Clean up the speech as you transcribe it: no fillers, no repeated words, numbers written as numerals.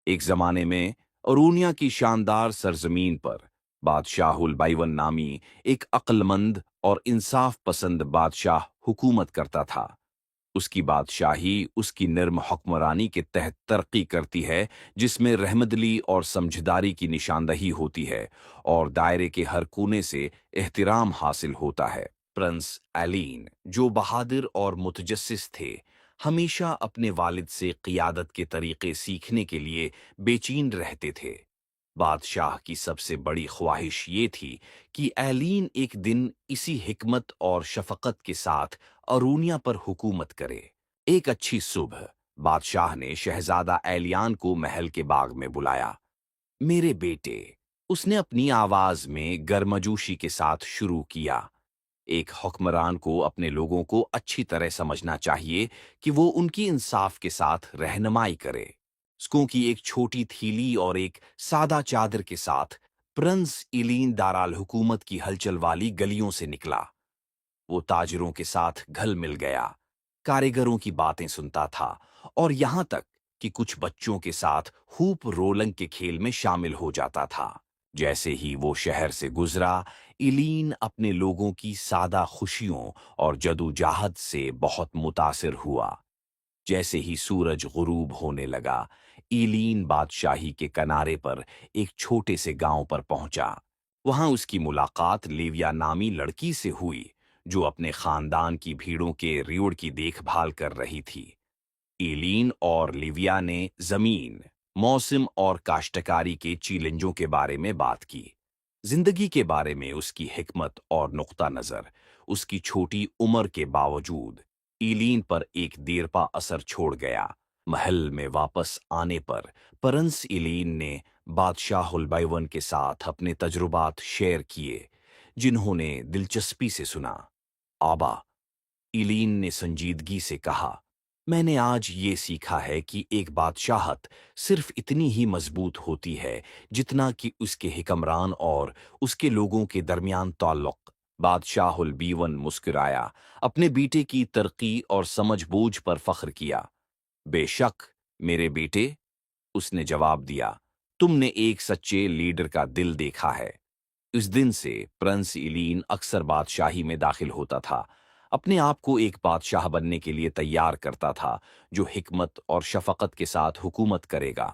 ایک زمانے میں ارونیا کی شاندار سرزمین پر بادشاہ البیون نامی ایک عقلمند اور انصاف پسند بادشاہ حکومت کرتا تھا۔ اس کی بادشاہی اس کی نرم حکمرانی کے تحت ترقی کرتی ہے، جس میں رحمدلی اور سمجھداری کی نشاندہی ہوتی ہے اور دائرے کے ہر کونے سے احترام حاصل ہوتا ہے۔ پرنس ایلین، جو بہادر اور متجسس تھے، ہمیشہ اپنے والد سے قیادت کے طریقے سیکھنے کے لیے بے چین رہتے تھے۔ بادشاہ کی سب سے بڑی خواہش یہ تھی کہ ایلین ایک دن اسی حکمت اور شفقت کے ساتھ ارونیا پر حکومت کرے۔ ایک اچھی صبح بادشاہ نے شہزادہ ایلیان کو محل کے باغ میں بلایا۔ میرے بیٹے، اس نے اپنی آواز میں گرمجوشی کے ساتھ شروع کیا۔ ایک حکمران کو اپنے لوگوں کو اچھی طرح سمجھنا چاہیے کہ وہ ان کی انصاف کے ساتھ رہنمائی کرے۔ سکوں کی ایک چھوٹی تھیلی اور ایک سادہ چادر کے ساتھ پرنس ایلین دارالحکومت کی ہلچل والی گلیوں سے نکلا۔ وہ تاجروں کے ساتھ گھل مل گیا، کاریگروں کی باتیں سنتا تھا اور یہاں تک کہ کچھ بچوں کے ساتھ ہوپ رولنگ کے کھیل میں شامل ہو جاتا تھا۔ جیسے ہی وہ شہر سے گزرا، ایلین اپنے لوگوں کی سادہ خوشیوں اور جدوجہد سے بہت متاثر ہوا۔ جیسے ہی سورج غروب ہونے لگا، ایلین بادشاہی کے کنارے پر ایک چھوٹے سے گاؤں پر پہنچا۔ وہاں اس کی ملاقات لیویا نامی لڑکی سے ہوئی، جو اپنے خاندان کی بھیڑوں کے ریوڑ کی دیکھ بھال کر رہی تھی۔ ایلین اور لیویا نے زمین، موسم اور کاشتکاری کے چیلنجوں کے بارے میں بات کی۔ زندگی کے بارے میں اس کی حکمت اور نقطہ نظر اس کی چھوٹی عمر کے باوجود ایلین پر ایک دیرپا اثر چھوڑ گیا۔ محل میں واپس آنے پر پرنس ایلین نے بادشاہ البیون کے ساتھ اپنے تجربات شیئر کیے، جنہوں نے دلچسپی سے سنا۔ آبا، ایلین نے سنجیدگی سے کہا، میں نے آج یہ سیکھا ہے کہ ایک بادشاہت صرف اتنی ہی مضبوط ہوتی ہے جتنا کہ اس کے حکمران اور اس کے لوگوں کے درمیان تعلق۔ بادشاہ البیون مسکرایا، اپنے بیٹے کی ترقی اور سمجھ بوجھ پر فخر کیا۔ بے شک میرے بیٹے، اس نے جواب دیا، تم نے ایک سچے لیڈر کا دل دیکھا ہے۔ اس دن سے پرنس ایلین اکثر بادشاہی میں داخل ہوتا تھا، اپنے آپ کو ایک بادشاہ بننے کے لیے تیار کرتا تھا جو حکمت اور شفقت کے ساتھ حکومت کرے گا۔